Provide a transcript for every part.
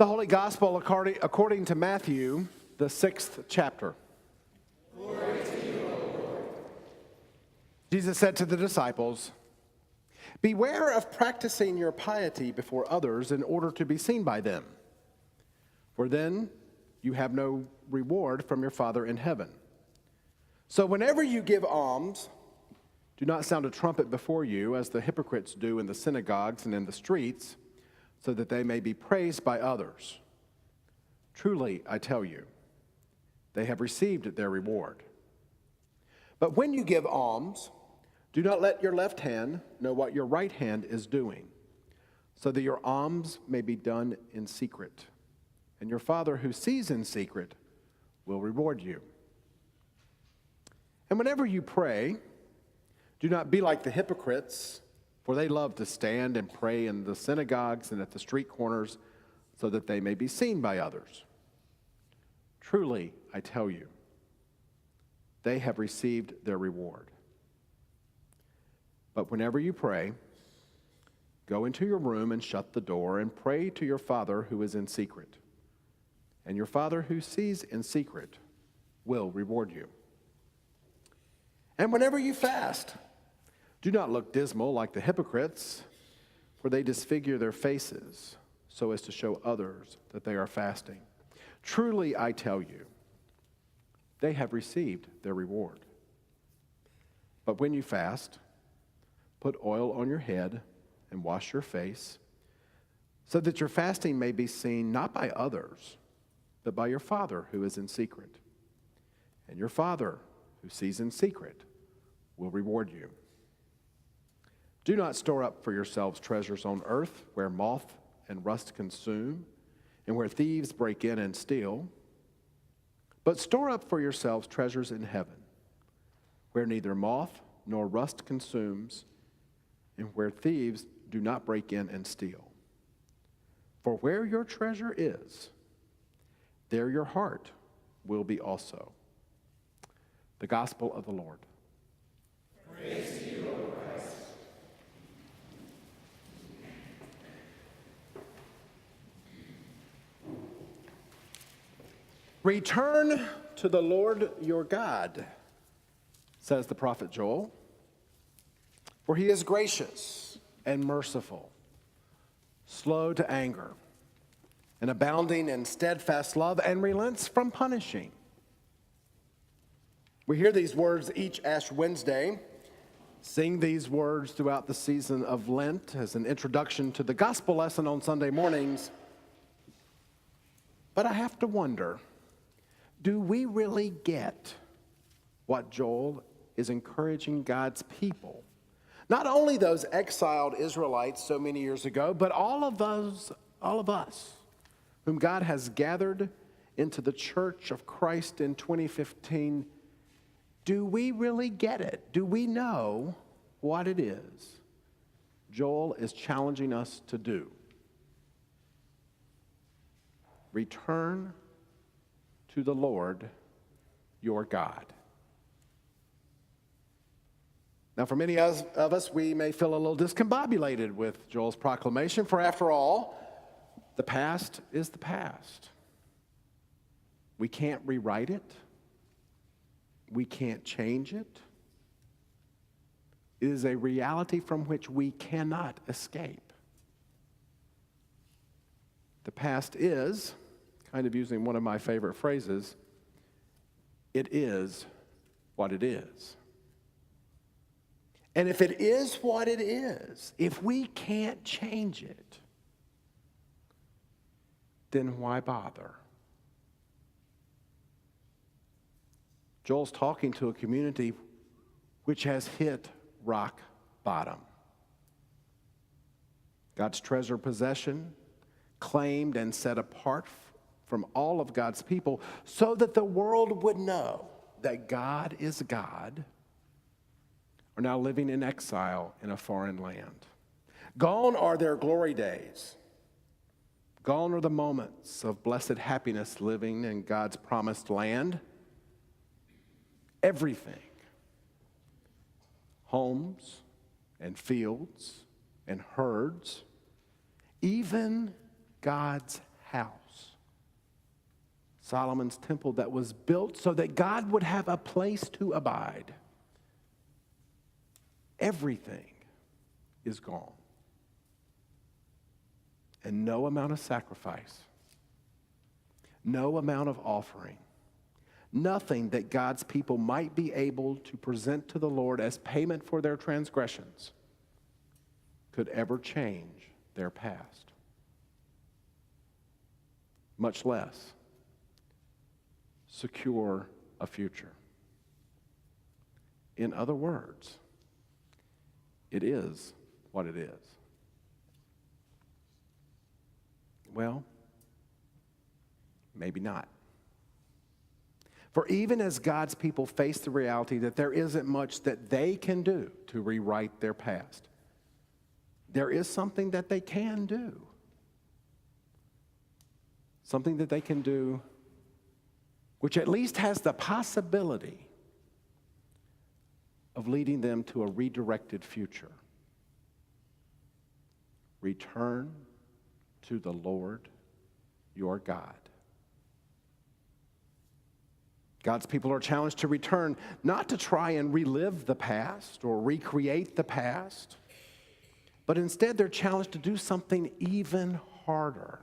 The Holy Gospel according to Matthew, the 6th chapter. Glory to you, O Lord. Jesus said to the disciples, "Beware of practicing your piety before others in order to be seen by them, for then you have no reward from your Father in heaven. So whenever you give alms, do not sound a trumpet before you, as the hypocrites do in the synagogues and in the streets, so that they may be praised by others. Truly, I tell you, they have received their reward. But when you give alms, do not let your left hand know what your right hand is doing, so that your alms may be done in secret. And your Father who sees in secret will reward you. And whenever you pray, do not be like the hypocrites, for they love to stand and pray in the synagogues and at the street corners, so that they may be seen by others. Truly, I tell you, they have received their reward. But whenever you pray, go into your room and shut the door and pray to your Father who is in secret. And your Father who sees in secret will reward you. And whenever you fast, do not look dismal like the hypocrites, for they disfigure their faces so as to show others that they are fasting. Truly, I tell you, they have received their reward. But when you fast, put oil on your head and wash your face, so that your fasting may be seen not by others, but by your Father who is in secret. And your Father who sees in secret will reward you. Do not store up for yourselves treasures on earth, where moth and rust consume, and where thieves break in and steal. But store up for yourselves treasures in heaven, where neither moth nor rust consumes, and where thieves do not break in and steal. For where your treasure is, there your heart will be also." The Gospel of the Lord. Praise to you, O Christ. Return to the Lord your God, says the prophet Joel, for he is gracious and merciful, slow to anger, and abounding in steadfast love, and relents from punishing. We hear these words each Ash Wednesday, sing these words throughout the season of Lent as an introduction to the gospel lesson on Sunday mornings. But I have to wonder, do we really get what Joel is encouraging God's people? Not only those exiled Israelites so many years ago, but all of us whom God has gathered into the church of Christ in 2015. Do we really get it? Do we know what it is Joel is challenging us to do? Return to the Lord your God. Now, for many of us, we may feel a little discombobulated with Joel's proclamation, for after all, the past is the past. We can't rewrite it. We can't change it. It is a reality from which we cannot escape. The past is, kind of using one of my favorite phrases, it is what it is. And if it is what it is, if we can't change it, then why bother? Joel's talking to a community which has hit rock bottom. God's treasured possession, claimed and set apart from all of God's people, so that the world would know that God is God, are now living in exile in a foreign land. Gone are their glory days. Gone are the moments of blessed happiness living in God's promised land. Everything, homes and fields and herds, even God's house. Solomon's temple that was built so that God would have a place to abide. Everything is gone. And no amount of sacrifice, no amount of offering, nothing that God's people might be able to present to the Lord as payment for their transgressions could ever change their past. Much less secure a future. In other words, it is what it is. Well, maybe not. For even as God's people face the reality that there isn't much that they can do to rewrite their past, there is something that they can do. Something that they can do which at least has the possibility of leading them to a redirected future. Return to the Lord your God. God's people are challenged to return, not to try and relive the past or recreate the past, but instead they're challenged to do something even harder.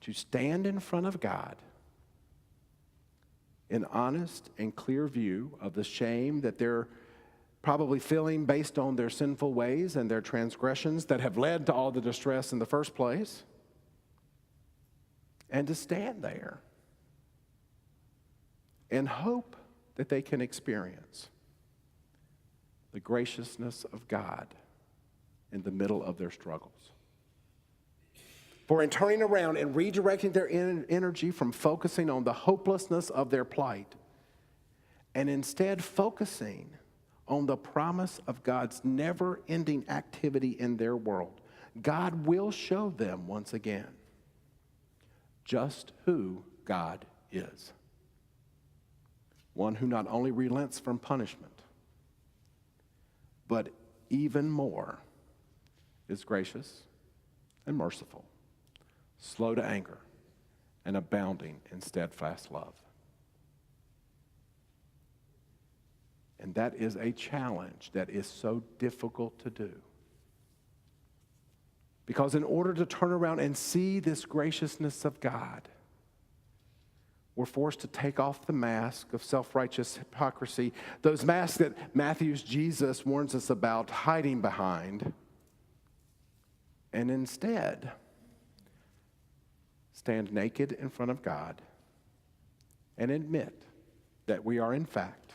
To stand in front of God in honest and clear view of the shame that they're probably feeling based on their sinful ways and their transgressions that have led to all the distress in the first place, and to stand there and hope that they can experience the graciousness of God in the middle of their struggles. For in turning around and redirecting their energy from focusing on the hopelessness of their plight, and instead focusing on the promise of God's never-ending activity in their world, God will show them once again just who God is. One who not only relents from punishment, but even more is gracious and merciful, slow to anger, and abounding in steadfast love. And that is a challenge that is so difficult to do. Because in order to turn around and see this graciousness of God, we're forced to take off the mask of self-righteous hypocrisy, those masks that Matthew's Jesus warns us about hiding behind, and instead stand naked in front of God and admit that we are in fact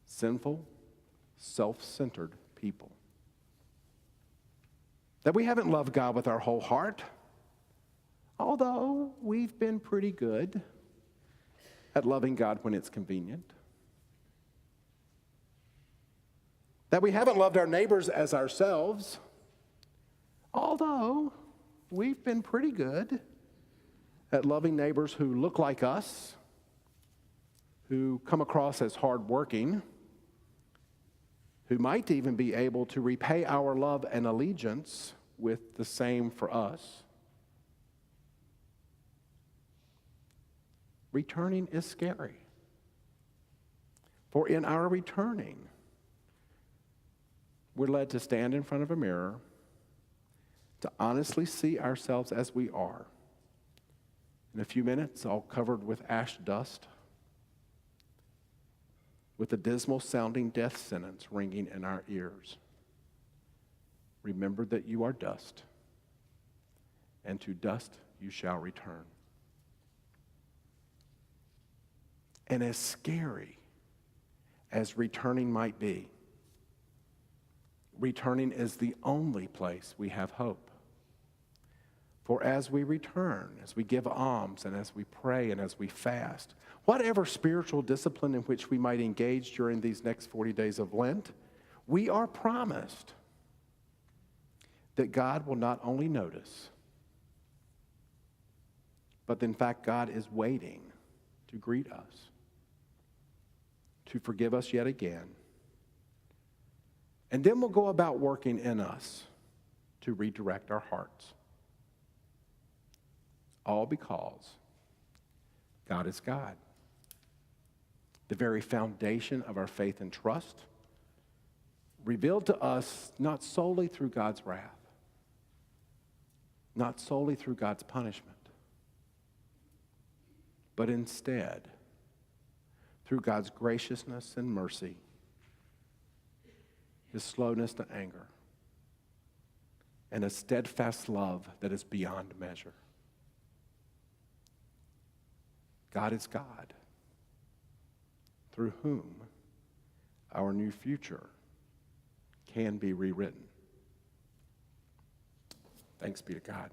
sinful, self-centered people. That we haven't loved God with our whole heart, although we've been pretty good at loving God when it's convenient. That we haven't loved our neighbors as ourselves, although we've been pretty good at loving neighbors who look like us, who come across as hardworking, who might even be able to repay our love and allegiance with the same for us. Returning is scary. For in our returning, we're led to stand in front of a mirror, to honestly see ourselves as we are. In a few minutes, all covered with ash dust, with a dismal sounding death sentence ringing in our ears. Remember that you are dust, and to dust you shall return. And as scary as returning might be, returning is the only place we have hope. For as we return, as we give alms, and as we pray, and as we fast, whatever spiritual discipline in which we might engage during these next 40 days of Lent, we are promised that God will not only notice, but in fact, God is waiting to greet us, to forgive us yet again. And then we'll go about working in us to redirect our hearts. All because God is God. The very foundation of our faith and trust, revealed to us not solely through God's wrath, not solely through God's punishment, but instead through God's graciousness and mercy, his slowness to anger, and a steadfast love that is beyond measure. God is God, through whom our new future can be rewritten. Thanks be to God.